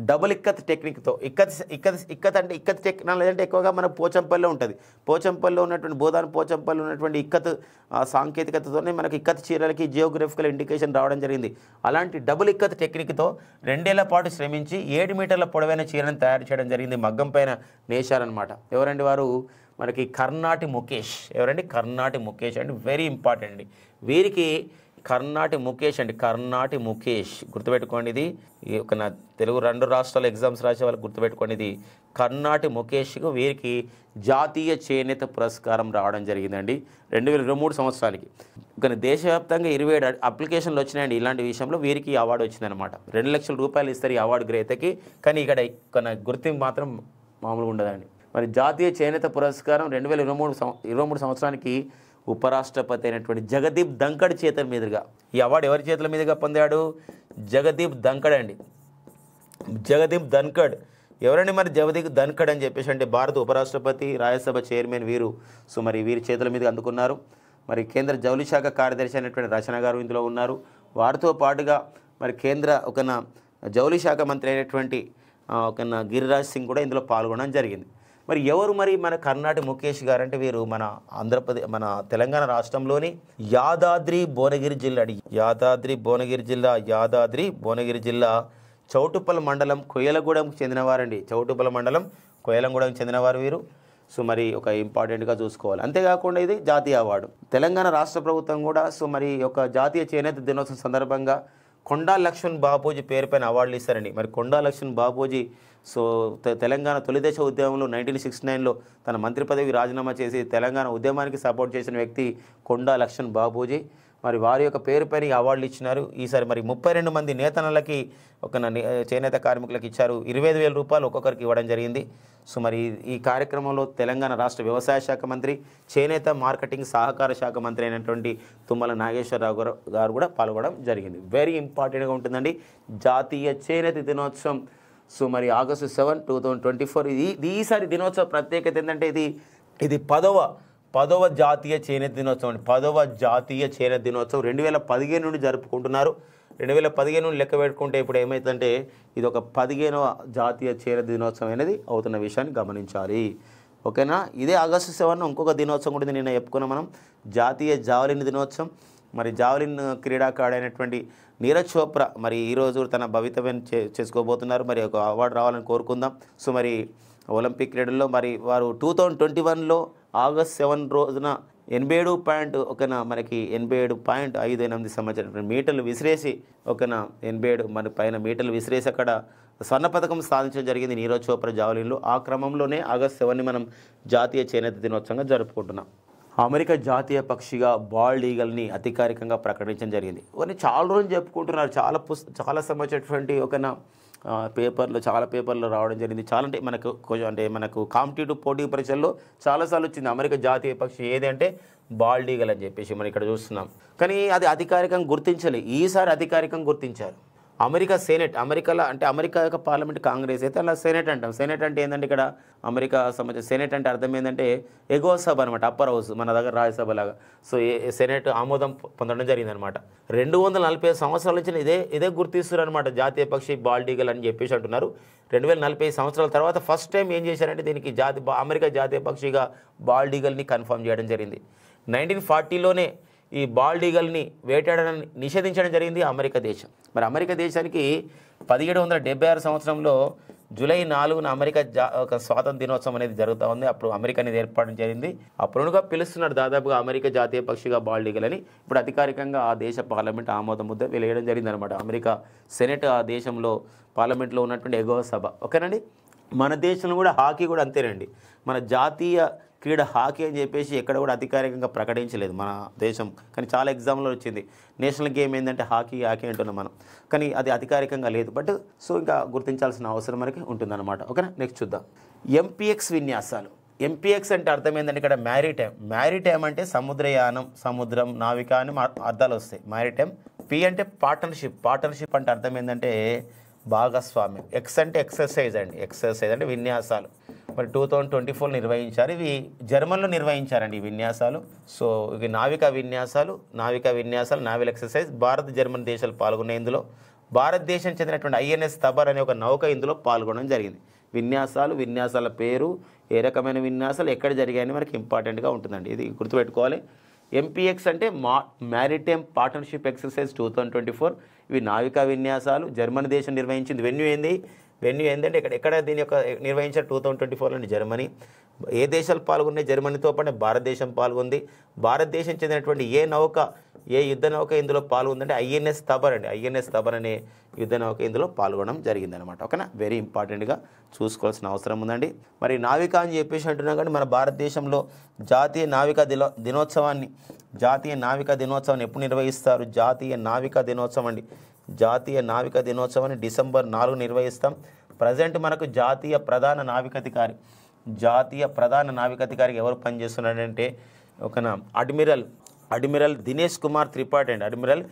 డబుల్ ఇక్కత్ టెక్నిక్తో ఇక్కత్ టెక్నాలజీ అంటే ఎక్కువగా మన పోచంపల్లిలో ఉంటుంది. పోచంపల్లిలో ఉన్నటువంటి పోచంపల్లి ఉన్నటువంటి ఇక్కత్ సాంకేతికతతోనే మనకి ఇక్కత్ చీరలకి జియోగ్రఫికల్ ఇండికేషన్ రావడం జరిగింది. అలాంటి డబుల్ ఇక్కత్ టెక్నిక్తో 2 ఏళ్ల పాటు శ్రమించి 7 మీటర్ల పొడవైన చీరను తయారు చేయడం జరిగింది. మగ్గం పైన నేశారనమాట. ఎవరండి వారు? మనకి కర్ణాటి ముఖేష్. ఎవరండి? కర్ణాటి ముఖేష్ అండి, వెరీ ఇంపార్టెంట్ అండి. వీరికి కర్ణాటి ముఖేష్ గుర్తుపెట్టుకోండి. ఇది నా తెలుగు 2 రాష్ట్రాల ఎగ్జామ్స్ రాసే వాళ్ళకి గుర్తుపెట్టుకోండి. ఇది కర్ణాటి ముఖేష్కు వీరికి జాతీయ చేనేత పురస్కారం రావడం జరిగిందండి 2023 సంవత్సరానికి. దేశవ్యాప్తంగా 27 అప్లికేషన్లు వచ్చినాయండి. ఇలాంటి విషయంలో వీరికి అవార్డు వచ్చిందనమాట. 2 లక్షల రూపాయలు ఇస్తారు ఈ అవార్డు గ్రహీతకి. కానీ ఇక్కడ గుర్తింపు మాత్రం మామూలుగా ఉండదండి. మరి జాతీయ చేనేత పురస్కారం 2023 సంవత్సరానికి ఉపరాష్ట్రపతి అయినటువంటి జగదీప్ ధంకడ్ చేతుల మీదుగా ఈ అవార్డు ఎవరి చేతుల మీదుగా పొందాడు? జగదీప్ ధంకడ్ అండి. జగదీప్ ధన్కడ్ ఎవరండి? మరి జగదీప్ ధన్కడ్ అని చెప్పేసి అంటే భారత ఉపరాష్ట్రపతి, రాజ్యసభ చైర్మన్ వీరు. మరి వీరి చేతుల మీదుగా అందుకున్నారు. మరి కేంద్ర జౌళి శాఖ కార్యదర్శి అయినటువంటి రచన గారు ఇందులో ఉన్నారు. వారితో పాటుగా మరి కేంద్ర జౌళి శాఖ మంత్రి అయినటువంటి గిరిరాజ్ సింగ్ కూడా ఇందులో పాల్గొనడం జరిగింది. మరి ఎవరు మరి మన కర్ణాటి ముఖేష్ గారు అంటే వీరు మన తెలంగాణ రాష్ట్రంలోని యాదాద్రి భువనగిరి జిల్లా చౌటుప్పల్ మండలం కొయ్యలగూడెంకు చెందినవారండి. కొయ్యలగూడెంకు చెందినవారు వీరు. మరి ఒక ఇంపార్టెంట్గా చూసుకోవాలి. అంతేకాకుండా ఇది జాతీయ అవార్డు. తెలంగాణ రాష్ట్ర ప్రభుత్వం కూడా మరి జాతీయ చేనేత దినోత్సవం సందర్భంగా కొండా లక్ష్మణ్ బాపూజీ పేరుపైన అవార్డులు ఇస్తారండి. మరి కొండా లక్ష్మణ్ బాపూజీ తెలంగాణ తొలిదశ ఉద్యమంలో 1969లో తన మంత్రి పదవికి రాజీనామా చేసి తెలంగాణ ఉద్యమానికి సపోర్ట్ చేసిన వ్యక్తి కొండా లక్ష్మణ్ బాపూజీ. మరి వారి యొక్క పేరుపైన ఈ అవార్డులు ఇచ్చినారు. ఈసారి మరి 32 మంది నేతన్నలకి చేనేత కార్మికులకు ఇచ్చారు. 25,000 రూపాయలు ఒక్కొక్కరికి ఇవ్వడం జరిగింది. మరి ఈ కార్యక్రమంలో తెలంగాణ రాష్ట్ర వ్యవసాయ శాఖ మంత్రి, చేనేత మార్కెటింగ్ సహకార శాఖ మంత్రి అయినటువంటి తుమ్మల నాగేశ్వరరావు గారు కూడా పాల్గొనడం జరిగింది. వెరీ ఇంపార్టెంట్గా ఉంటుందండి. జాతీయ చేనేత దినోత్సవం సో మరి ఆగస్టు 7, 2024 ఈసారి దినోత్సవ ప్రత్యేకత ఏంటంటే ఇది పదవ జాతీయ చేనేత దినోత్సవం అండి. 10వ జాతీయ చేనేత దినోత్సవం 2015 నుండి జరుపుకుంటున్నారు. 2015 నుండి లెక్క పెట్టుకుంటే ఇప్పుడు ఏమవుతుందంటే ఇది ఒక 15వ జాతీయ చేనేత దినోత్సవం అనేది అవుతున్న విషయాన్ని గమనించాలి. ఓకేనా. ఇదే ఆగస్టు 7 ఇంకొక దినోత్సవం కూడా నిన్న చెప్పుకున్నాం మనం, జాతీయ జావలిన్ దినోత్సవం. మరి జావలిన్ క్రీడాకారుడైనటువంటి నీరజ్ చోప్రా మరి ఈరోజు తన భవితవ్యం చేసుకోబోతున్నారు. మరి ఒక అవార్డు రావాలని కోరుకుందాం. సో మరి ఒలింపిక్ క్రీడల్లో మరి వారు 2021లో ఆగస్ట్ 7 రోజున 87.58 సంవత్సరం మీటర్లు విసిరేసి 87 మరి పైన మీటర్లు విసిరేసి అక్కడ స్వర్ణ పథకం సాధించడం జరిగింది నీరజ్ చోప్రా జావలిన్లో. ఆ క్రమంలోనే ఆగస్ట్ 7ని మనం జాతీయ చేనేత దినోత్సవంగా జరుపుకుంటున్నాం. అమెరికా జాతీయ పక్షిగా బాల్డ్ ఈగల్ని అధికారికంగా ప్రకటించడం జరిగింది. ఇవన్నీ చాలా రోజులు చెప్పుకుంటున్నారు. చాలా సంబంధించినటువంటి చాలా పేపర్లో రావడం జరిగింది. చాలా అంటే మనకు కాంపిటేటివ్ పోటీ పరీక్షల్లో చాలాసార్లు వచ్చింది అమెరికా జాతీయ పక్షి ఏది అంటే బాల్డ్ ఈగల్ అని చెప్పేసి మనం ఇక్కడ చూస్తున్నాం. కానీ అది అధికారికంగా గుర్తించలే. ఈసారి అధికారికంగా గుర్తించారు. అమెరికా సెనెట్, అమెరికా యొక్క పార్లమెంట్ కాంగ్రెస్ అయితే అలా సెనెట్ అంటాం. సెనెట్ అంటే ఏంటంటే ఇక్కడ అమెరికా సంబంధించిన సెనెట్ అంటే అర్థం ఏంటంటే ఎగువ సభ అనమాట, అప్పర్ హౌస్, మన దగ్గర రాజ్యసభ లాగా. సో సెనెట్ ఆమోదం పొందడం జరిగిందనమాట. 245 సంవత్సరాల నుంచి ఇదే గుర్తిస్తారు అనమాట జాతీయ పక్షి బాల్డ్ ఈగల్ అని చెప్పేసి అంటున్నారు. 2045 సంవత్సరాల తర్వాత ఫస్ట్ టైం ఏం చేశారంటే దీనికి అమెరికా జాతీయ పక్షిగా బాల్డ్ ఈగల్ని కన్ఫర్మ్ చేయడం జరిగింది. 1940లోనే ఈ బాల్డ్ ఈగల్ని వేటాడని నిషేధించడం జరిగింది అమెరికా దేశం. మరి అమెరికా దేశానికి 1776 సంవత్సరంలో జూలై 4న అమెరికా ఒక స్వాతంత్ర దినోత్సవం అనేది జరుగుతూ ఉంది. అప్పుడు అమెరికా అనేది ఏర్పాటు జరిగింది. అప్పుడుగా పిలుస్తున్నారు దాదాపుగా అమెరికా జాతీయ పక్షిగా బాల్డ్ ఈగల్ అని. ఇప్పుడు అధికారికంగా ఆ దేశ పార్లమెంట్ ఆమోద ముద్ద వెలియడం జరిగిందనమాట. అమెరికా సెనెట్ ఆ దేశంలో పార్లమెంట్లో ఉన్నటువంటి ఎగువ సభ. ఓకేనండి. మన దేశంలో కూడా హాకీ కూడా అంతేనండి. మన జాతీయ క్రీడ హాకీ అని చెప్పేసి ఎక్కడ కూడా అధికారికంగా ప్రకటించలేదు మన దేశం. కానీ చాలా ఎగ్జామ్లో వచ్చింది నేషనల్ గేమ్ ఏంటంటే హాకీ అంటున్నాం మనం, కానీ అది అధికారికంగా లేదు. సో ఇంకా గుర్తించాల్సిన అవసరం మనకి ఉంటుందన్నమాట. ఓకేనా. నెక్స్ట్ చూద్దాం. ఎంపీఎక్స్ విన్యాసాలు. ఎంపీఎక్స్ అంటే అర్థం ఏంటంటే ఇక్కడ మ్యారిటైమ్ అంటే సముద్రయానం, సముద్రం, నావిక అని అర్థాలు వస్తాయి మ్యారిటైమ్. పి అంటే పార్ట్నర్షిప్ అంటే అర్థం ఏంటంటే భాగస్వామ్యం. ఎక్స్ అంటే ఎక్సర్సైజ్ అంటే విన్యాసాలు. మరి 2024 నిర్వహించారు. ఇవి జర్మన్లో నిర్వహించారండి ఈ విన్యాసాలు. సో ఇవి నావికా విన్యాసాలు, నావల్ ఎక్సర్సైజ్. భారత్, జర్మన్ దేశాలు పాల్గొనే ఇందులో. భారతదేశం చెందినటువంటి INS తబర్ అనే ఒక నౌక ఇందులో పాల్గొనడం జరిగింది. విన్యాసాల పేరు, ఏ రకమైన విన్యాసాలు ఎక్కడ జరిగాయని మనకి ఇంపార్టెంట్గా ఉంటుందండి. ఇది గుర్తుపెట్టుకోవాలి. ఎంపీఎక్స్ అంటే మ్యారిటైమ్ పార్ట్నర్షిప్ ఎక్సర్సైజ్ 2024. ఇవి నావికా విన్యాసాలు. జర్మనీ దేశం నిర్వహించింది. వెన్యూ ఏంటంటే ఎక్కడ దీని యొక్క నిర్వహించారు 2024లోని జర్మనీ. ఏ దేశాలు పాల్గొన్నాయి జర్మనీతో పాటు భారతదేశం పాల్గొంది. భారతదేశం చెందినటువంటి ఏ యుద్ధ నౌక ఇందులో పాల్గొందంటే INS తబర్ అండి. INS తబర్ అనే యుద్ధ నౌక ఇందులో పాల్గొనడం జరిగిందనమాట. ఓకేనా. వెరీ ఇంపార్టెంట్గా చూసుకోవాల్సిన అవసరం ఉందండి. మరి నావిక అని చెప్పేసి అంటున్నాం కానీ మన భారతదేశంలో జాతీయ నావికా దినోత్సవాన్ని ఎప్పుడు నిర్వహిస్తారు? జాతీయ నావికా దినోత్సవాన్ని డిసెంబర్ 4 నిర్వహిస్తాం. ప్రజెంట్ మనకు జాతీయ ప్రధాన నావికాధికారికి ఎవరు పనిచేస్తున్నారంటే అడ్మిరల్ దినేష్ కుమార్ త్రిపాఠి అండి. అడ్మిరల్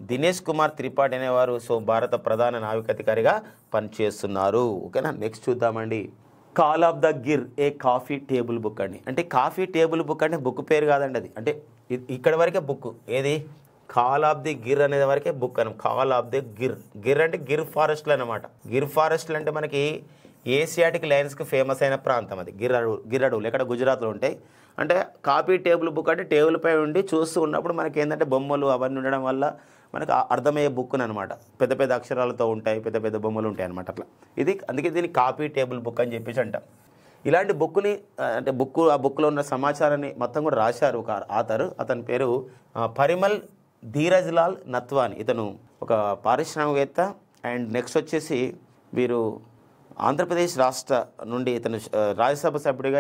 దినేష్ కుమార్ త్రిపాఠి అనేవారు సో భారత ప్రధాన నావికాధికారిగా పనిచేస్తున్నారు. ఓకేనా. నెక్స్ట్ చూద్దామండి. Call of the Gir A coffee table book అండి. అంటే కాఫీ టేబుల్ బుక్ అంటే బుక్ పేరు కాదండి అది. అంటే ఇక్కడ వరకే బుక్. ఏది కాల్ ఆఫ్ ది గిర్ అనేది వరకే బుక్ అని. కాల్ ఆఫ్ ది గిర్ అంటే గిర్ ఫారెస్ట్లు అనమాట. గిర్ ఫారెస్ట్లు అంటే మనకి ఏసియాటిక్ లయన్స్కి ఫేమస్ అయిన ప్రాంతం అది. గిర్ అడవులు ఎక్కడ గుజరాత్లో ఉంటాయి. అంటే కాఫీ టేబుల్ బుక్ అంటే టేబుల్ పై ఉండి చూస్తూ ఉన్నప్పుడు మనకి ఏంటంటే బొమ్మలు అవన్నీ ఉండడం వల్ల మనకు అర్థమయ్యే బుక్ అనమాట. పెద్ద అక్షరాలతో ఉంటాయి, పెద్ద బొమ్మలు ఉంటాయి అనమాట. అట్లా అందుకే దీన్ని కాఫీ టేబుల్ బుక్ అని చెప్పేసి అంటాం. ఇలాంటి బుక్ని అంటే ఆ బుక్లో ఉన్న సమాచారాన్ని మొత్తం కూడా రాశారు ఒక ఆథర్. అతని పేరు పరిమల్ ధీరజ్ లాల్ నత్వాని. ఇతను ఒక పారిశ్రామికవేత్త. అండ్ నెక్స్ట్ వచ్చేసి వీరు ఆంధ్రప్రదేశ్ రాష్ట్ర నుండి ఇతను రాజ్యసభ సభ్యుడిగా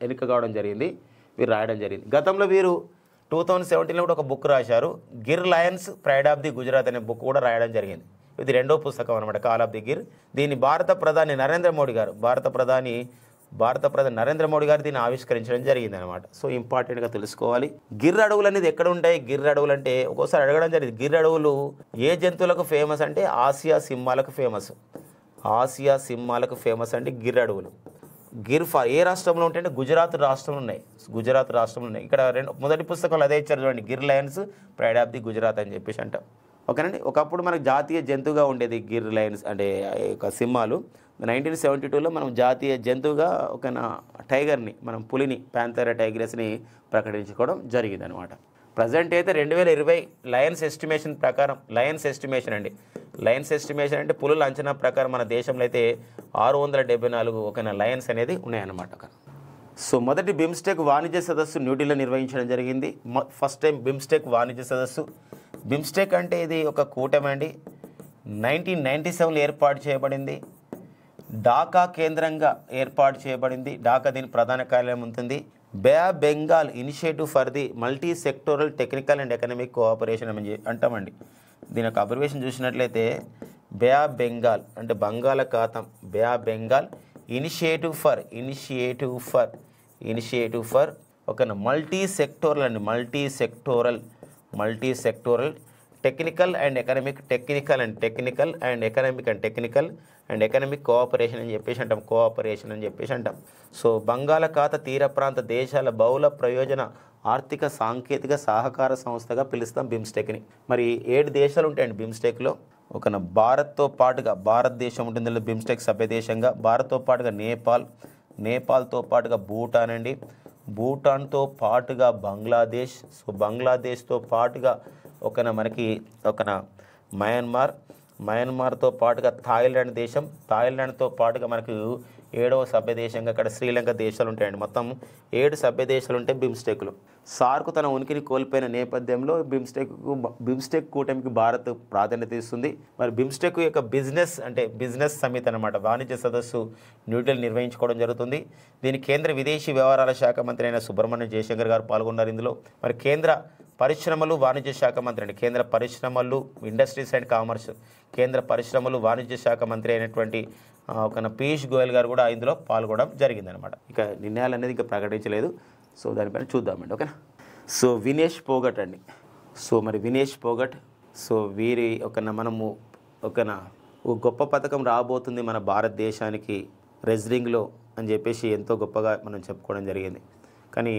ఎన్నిక కావడం జరిగింది. వీరు రాయడం జరిగింది. గతంలో వీరు 2017లో కూడా ఒక బుక్ రాశారు. Gir Lions pride of the Gujarat అనే బుక్ కూడా రాయడం జరిగింది. ఇది 2వ పుస్తకం అనమాట, కాల్ ఆఫ్ ది గిర్. దీన్ని భారత ప్రధాని నరేంద్ర మోడీ గారు దీన్ని ఆవిష్కరించడం జరిగింది అనమాట. సో ఇంపార్టెంట్గా తెలుసుకోవాలి. గిర్ అడవులు అనేది ఎక్కడ ఉంటాయి? గిర్ అడవులు అంటే ఒక్కోసారి అడగడం జరిగింది. గిర్ అడవులు ఏ జంతువులకు ఫేమస్ అంటే ఆసియా సింహాలకు ఫేమస్. ఆసియా సింహాలకు ఫేమస్ అంటే గిర్ అడవులు. ఏ రాష్ట్రంలో ఉంటాయంటే గుజరాత్ రాష్ట్రంలో ఉన్నాయి. గుజరాత్ రాష్ట్రంలో ఉన్నాయి. ఇక్కడ మొదటి పుస్తకంలో అదే ఇచ్చారు చూడండి, Gir Lions pride of the Gujarat అని చెప్పేసి అంటాం. ఓకేనండి. ఒకప్పుడు మనకు జాతీయ జంతువుగా ఉండేది గిర్ లయన్స్ అంటే ఒక సింహాలు. 1972లో మనం జాతీయ జంతువుగా ఒక టైగర్ని, మనం పులిని, ప్యాంథెరా టైగ్రస్ని ప్రకటించుకోవడం జరిగింది అనమాట. ప్రజెంట్ అయితే 2020 లయన్స్ ఎస్టిమేషన్ ప్రకారం, లయన్స్ ఎస్టిమేషన్ అంటే పులుల అంచనా ప్రకారం మన దేశంలో అయితే 674 ఒక లయన్స్ అనేది ఉన్నాయన్నమాట. సో మొదటి బిమ్స్టెక్ వాణిజ్య సదస్సు న్యూఢిల్లీలో నిర్వహించడం జరిగింది. ఫస్ట్ టైం బిమ్స్టెక్ వాణిజ్య సదస్సు. బిమ్స్టెక్ అంటే ఇది ఒక కూటమి అండి. 1997లో ఏర్పాటు చేయబడింది. ఢాకా కేంద్రంగా ఏర్పాటు చేయబడింది. ఢాకా దీని ప్రధాన కార్యాలయం ఉంటుంది. Bay of Bengal initiative for the multi sectoral technical and economic cooperation అని అంటామండి. దీని యొక్క అబ్రివేషన్ చూసినట్లయితే బే ఆఫ్ బెంగాల్ అంటే బంగాళాఖాతం, బే ఆఫ్ బెంగాల్ ఇనిషియేటివ్ ఫర్ ఒక multi sectoral technical and economic cooperation అని చెప్పేసి అంటాం. సో బంగాళాఖాత తీర ప్రాంత దేశాల బహుళ ప్రయోజన ఆర్థిక సాంకేతిక సహకార సంస్థగా పిలుస్తాం బిమ్స్టెక్ని. మరి 7 దేశాలు ఉంటాయండి బిమ్స్టెక్లో. ఒక భారత్తో పాటుగా, భారతదేశం ఉంటుంది బిమ్స్టెక్ సభ్య దేశంగా. భారత్తో పాటుగా నేపాల్తో పాటుగా భూటాన్ అండి, భూటాన్తో పాటుగా బంగ్లాదేశ్, సో బంగ్లాదేశ్తో పాటుగా మనకి మయన్మార్తో పాటుగా థాయిలాండ్తో పాటుగా మనకు 7వ సభ్య దేశంగా అక్కడ శ్రీలంక దేశాలు ఉంటాయండి. మొత్తం 7 సభ్య దేశాలు ఉంటాయి బిమ్స్టెక్లో. సార్క్ తన ఉనికిని కోల్పోయిన నేపథ్యంలో బిమ్స్టెక్ కూటమికి భారత్ ప్రాధాన్యత ఇస్తుంది. మరి బిమ్స్టెక్ యొక్క బిజినెస్ సమితి అనమాట, వాణిజ్య సదస్సు న్యూఢిల్లీ నిర్వహించుకోవడం జరుగుతుంది. దీని కేంద్ర విదేశీ వ్యవహారాల శాఖ మంత్రి అయిన సుబ్రహ్మణ్యం జయశంకర్ గారు పాల్గొన్నారు ఇందులో. మరి కేంద్ర పరిశ్రమలు వాణిజ్య శాఖ మంత్రి అండి, కేంద్ర పరిశ్రమలు ఇండస్ట్రీస్ అండ్ కామర్స్, కేంద్ర పరిశ్రమలు వాణిజ్య శాఖ మంత్రి అయినటువంటి పీయూష్ గోయల్ గారు కూడా ఇందులో పాల్గొనడం జరిగిందనమాట. ఇక నిర్ణయాలు అనేది ఇంకా ప్రకటించలేదు, సో దానిపైన చూద్దామండి. ఓకేనా. సో వినేష్ పోగట్ అండి. సో మరి వినేష్ పోగట్, సో వీరి మనము గొప్ప పథకం రాబోతుంది మన భారతదేశానికి రెజ్లింగ్లో అని చెప్పేసి ఎంతో గొప్పగా మనం చెప్పుకోవడం జరిగింది. కానీ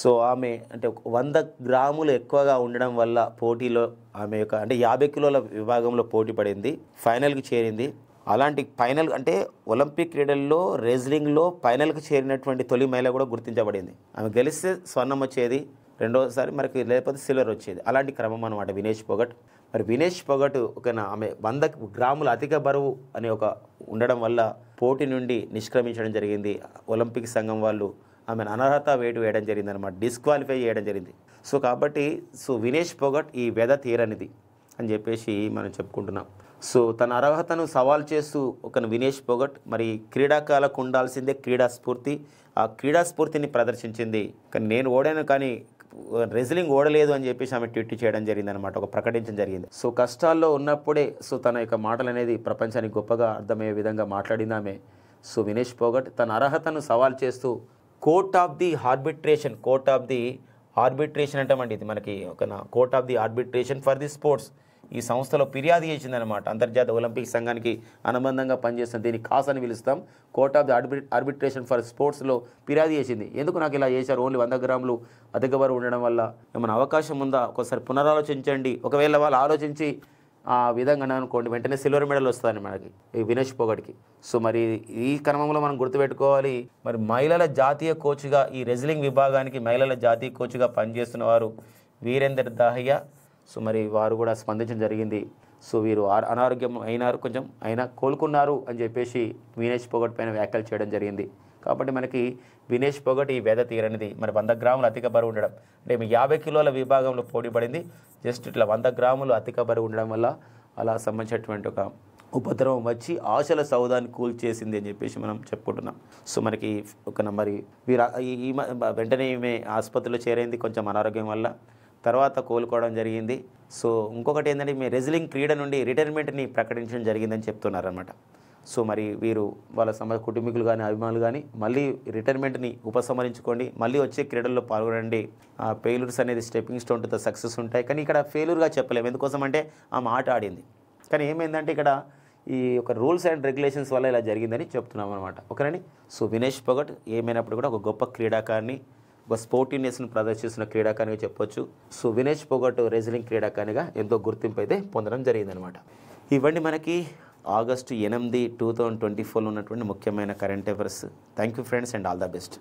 సో ఆమె అంటే 100 గ్రాములు ఎక్కువగా ఉండడం వల్ల పోటీలో ఆమె 50 కిలోల విభాగంలో పోటీ పడింది, ఫైనల్కి చేరింది. అలాంటి ఫైనల్ అంటే ఒలింపిక్ క్రీడల్లో రెజ్లింగ్లో ఫైనల్కి చేరినటువంటి తొలి మహిళ కూడా గుర్తించబడింది. ఆమె గెలిస్తే స్వర్ణం వచ్చేది, రెండోసారి మనకి లేకపోతే సిల్వర్ వచ్చేది. అలాంటి క్రమం అనమాట వినేష్ పోగట్. మరి వినేష్ పోగట్ ఆమె 100 గ్రాముల అధిక బరువు అనే ఉండడం వల్ల పోటీ నుండి నిష్క్రమించడం జరిగింది. ఒలింపిక్ సంఘం వాళ్ళు ఆమెను అనర్హత వేటు వేయడం జరిగింది అనమాట, డిస్క్వాలిఫై చేయడం జరిగింది. సో కాబట్టి వినేష్ పోగట్ ఈ వ్యధ తీరనిది అని చెప్పేసి మనం చెప్పుకుంటున్నాం. సో తన అర్హతను సవాల్ చేస్తూ వినేష్ పోగట్ మరి క్రీడాకారులకు ఉండాల్సిందే క్రీడా స్ఫూర్తి, ఆ క్రీడా స్ఫూర్తిని ప్రదర్శించింది. కానీ నేను ఓడాను కానీ రెజ్లింగ్ ఓడలేదు అని చెప్పేసి ఆమె ట్వీట్ చేయడం జరిగింది అనమాట, ప్రకటించడం జరిగింది. సో కష్టాల్లో ఉన్నప్పుడే తన యొక్క మాటలు అనేది ప్రపంచానికి గొప్పగా అర్థమయ్యే విధంగా మాట్లాడింది ఆమె. సో వినేష్ పోగట్ తన అర్హతను సవాల్ చేస్తూ కోర్ట్ ఆఫ్ ది ఆర్బిట్రేషన్ అంటామండి. ఇది మనకి court of the arbitration for the sports ఈ సంస్థలో ఫిర్యాదు చేసిందనమాట. అంతర్జాతీయ ఒలింపిక్ సంఘానికి అనుబంధంగా పనిచేస్తుంది, దీన్ని కాస్ అని పిలుస్తాం. Court of the arbitration for స్పోర్ట్స్లో ఫిర్యాదు చేసింది. ఎందుకు నాకు ఇలా చేశారు, ఓన్లీ 100 గ్రాములు అధిక బరువు ఉండడం వల్ల ఏమైనా అవకాశం ఉందా, ఒకసారి పునరాలోచించండి. ఒకవేళ వాళ్ళు ఆలోచించి ఆ విధంగా అనుకోండి వెంటనే సిల్వర్ మెడల్ వస్తుంది మనకి ఈ వినేష్ పోగట్కి. సో మరి ఈ క్రమంలో మనం గుర్తుపెట్టుకోవాలి, మరి మహిళల జాతీయ కోచ్గా ఈ రెజ్లింగ్ విభాగానికి మహిళల జాతీయ కోచ్గా పనిచేస్తున్న వారు వీరేందర్ దాహియా. సో మరి వారు కూడా స్పందించడం జరిగింది. సో వీరు అనారోగ్యం అయినారు, కొంచెం అయినా కోలుకున్నారు అని చెప్పేసి వినేష్ పోగట్ పైన వ్యాఖ్యలు చేయడం జరిగింది. కాబట్టి మనకి వినేష్ పోగట్ ఈ వ్యధ తీరనిది. మరి 100 గ్రాములు అధిక బరువు ఉండడం అంటే 50 కిలోల విభాగంలో పోటీ పడింది, జస్ట్ ఇట్లా 100 గ్రాములు అధిక బరువు ఉండడం వల్ల అలా సంబంధించినటువంటి ఉపద్రవం వచ్చి ఆశల సౌదాన్ని కూల్చేసింది అని చెప్పేసి మనం చెప్పుకుంటున్నాం. సో మనకి మరి వీరు వెంటనే ఈమె ఆసుపత్రిలో చేరైంది కొంచెం అనారోగ్యం వల్ల, తర్వాత కోలుకోవడం జరిగింది. సో ఇంకొకటి ఏంటంటే మీ రెజ్లింగ్ క్రీడ నుండి రిటైర్మెంట్ని ప్రకటించడం జరిగిందని చెప్తున్నారన్నమాట. సో మరి వీరు వాళ్ళ కుటుంబీకులు కానీ అభిమానులు కానీ మళ్ళీ రిటైర్మెంట్ని ఉపసంహరించుకోండి, మళ్ళీ వచ్చే క్రీడల్లో పాల్గొనండి. ఫెయిల్యూర్స్ అనేది stepping stone to the success ఉంటాయి. కానీ ఇక్కడ ఫెయిల్యూర్గా చెప్పలేము, ఎందుకోసం అంటే ఆమె ఆట ఆడింది. కానీ ఏమైందంటే ఇక్కడ ఈ యొక్క రూల్స్ అండ్ రెగ్యులేషన్స్ వల్ల ఇలా జరిగిందని చెప్తున్నాం అనమాట. ఓకేనండి. సో వినేష్ ఫోగట్ ఏమైనప్పుడు కూడా ఒక గొప్ప క్రీడాకారిని, ఒక స్పోర్టివ్నెస్ని ప్రదర్శిస్తున్న క్రీడాకారిగా చెప్పొచ్చు. సో వినేష్ ఫోగట్ రెజ్లింగ్ క్రీడాకారిగా ఎంతో గుర్తింపు అయితే పొందడం జరిగిందనమాట. ఇవన్నీ మనకి ఆగస్టు 8, 2024లో ఉన్నటువంటి ముఖ్యమైన current affairs. Thank you friends and all the best.